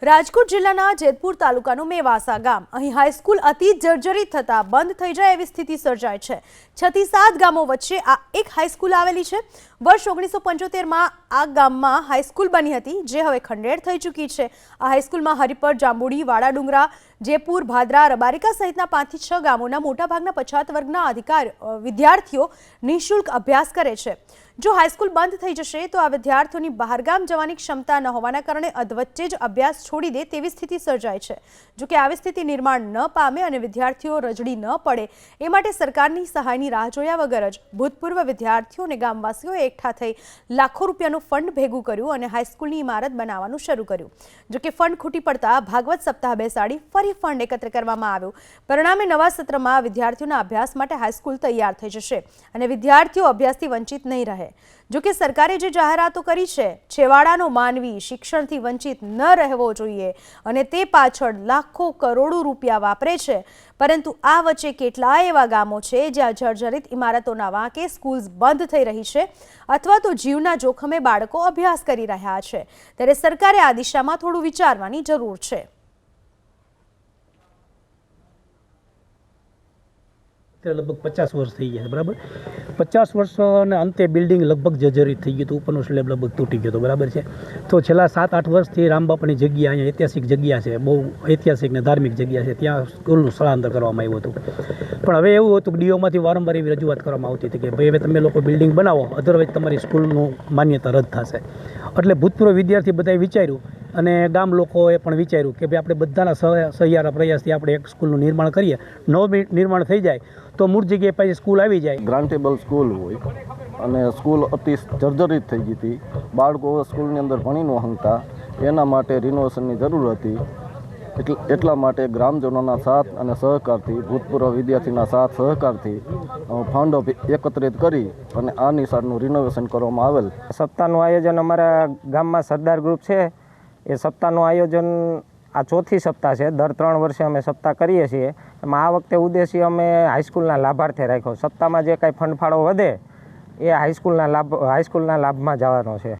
રાજકોટ જિલ્લાના જેતપુર તાલુકાનું મેવાસા ગામ અહીં હાઈસ્કૂલ અતિ જર્જરિત થતા બંધ થઈ જાય એવી સ્થિતિ સર્જાય છે। 6 થી 7 ગામો વચ્ચે આ એક હાઈસ્કૂલ આવેલી છે। વર્ષ 1975માં આ ગામમાં હાઈસ્કૂલ બની હતી, જે હવે ખંડેર થઈ ચૂકી છે। આ હાઈસ્કૂલમાં હરિપર, જાંબુડી, વાડા ડુંગરા, જેતપુર, ભાદરા, રબારિકા સહિતના 5 થી 6 ગામોના મોટાભાગના પછાત વર્ગના વિદ્યાર્થીઓ નિઃશુલ્ક અભ્યાસ કરે છે। જો હાઈસ્કૂલ બંધ થઈ જશે તો આ વિદ્યાર્થીઓની બહારગામ જવાની ક્ષમતા ન હોવાના કારણે અધવચ્ચે જ અભ્યાસ છોડી દે તેવી સ્થિતિ સર્જાય છે। જો કે આવી સ્થિતિ નિર્માણ ન પામે અને વિદ્યાર્થીઓ રજડી ન પડે એ માટે સરકારની સહાયની રાહ જોયા વગર જ ભૂતપૂર્વ વિદ્યાર્થીઓ અને ગામવાસીઓએ એકઠા થઈ લાખો રૂપિયાનું ફંડ ભેગું કર્યું અને હાઈસ્કૂલની ઇમારત બનાવવાનું શરૂ કર્યું। જો કે ફંડ ખૂટી પડતા ભાગવત સપ્તાહ બેસાડી ફરી ફંડ એકત્ર કરવામાં આવ્યું। પરિણામે નવા સત્રમાં વિદ્યાર્થીઓના અભ્યાસ માટે હાઈસ્કૂલ તૈયાર થઈ જશે અને વિદ્યાર્થીઓ અભ્યાસથી વંચિત નહીં રહે। જો કે સરકારે જે જાહેરાતો કરી છે, છેવાડાનો માનવી શિક્ષણથી વંચિત ન રહેવો જોઈએ અને તે પાછળ લાખો કરોડો રૂપિયા વાપરે છે, પરંતુ આ વચ્ચે કેટલાય એવા ગામો છે જ્યાં જર્જરિત ઇમારતોના વાંકે સ્કૂલ બંધ થઈ રહી છે અથવા તો જીવના જોખમે બાળકો અભ્યાસ કરી રહ્યા છે। ત્યારે સરકારે આ દિશામાં થોડું વિચારવાની જરૂર છે। लगभग 50 वर्ष थी गया बराबर। 50 वर्ष ने अंते बिल्डिंग लगभग जर्जरित थी गई तो ऊपर स्लेब लगभग तूटी गयो तो बराबर है। तो छेल्ला 7-8 वर्षथी रामबापानी जग्या अहीं ऐतिहासिक जग्या है, बहु ऐतिहासिक ने धार्मिक जग्या है, त्यां स्कूलनुं स्थળાંતર કરવામાં આવ્યું હતું। પણ હવે એવું હતું કે ડીઓમાંથી વારંવાર એવી રજૂઆત કરવામાં આવતી હતી કે ભાઈ હવે તમે લોકો બિલ્ડિંગ બનાવો, અધરવાઇઝ તમારી સ્કૂલનું માન્યતા રદ થશે। એટલે ભૂતપૂર્વ વિદ્યાર્થી બધાએ વિચાર્યું અને ગામ લોકોએ પણ વિચાર્યું કે ભાઈ આપણે બધાના સહિયારા પ્રયાસથી આપણે એક સ્કૂલનું નિર્માણ કરીએ। નવું નિર્માણ થઈ જાય તો મૂળ જગ્યાએ પાછી સ્કૂલ આવી જાય। ગ્રાન્ટેબલ સ્કૂલ હોય અને સ્કૂલ અતિ જર્જરિત થઈ ગઈ હતી, બાળકો સ્કૂલની અંદર ભણી ન શકતા, એના માટે રિનોવેશનની જરૂર હતી। એટલા માટે ગ્રામજનોના સાથ અને સહકારથી, ભૂતપૂર્વ વિદ્યાર્થીના સાથ સહકારથી ફંડ એકત્રિત કરી અને આ નિશાળનું રિનોવેશન કરવામાં આવેલ। સપ્તાહનું આયોજન અમારા ગામમાં સરદાર ગ્રુપ છે, એ સપ્તાહનું આયોજન આ ચોથી સપ્તાહ છે। દર 3 વર્ષે અમે સપ્તાહ કરીએ છીએ। એમાં આ વખતે ઉદ્દેશ્ય અમે હાઈસ્કૂલના લાભાર્થે રાખ્યો। સપ્તાહમાં જે કાંઈ ફંડ ફાળો વધે એ હાઈસ્કૂલના લાભમાં જવાનો છે।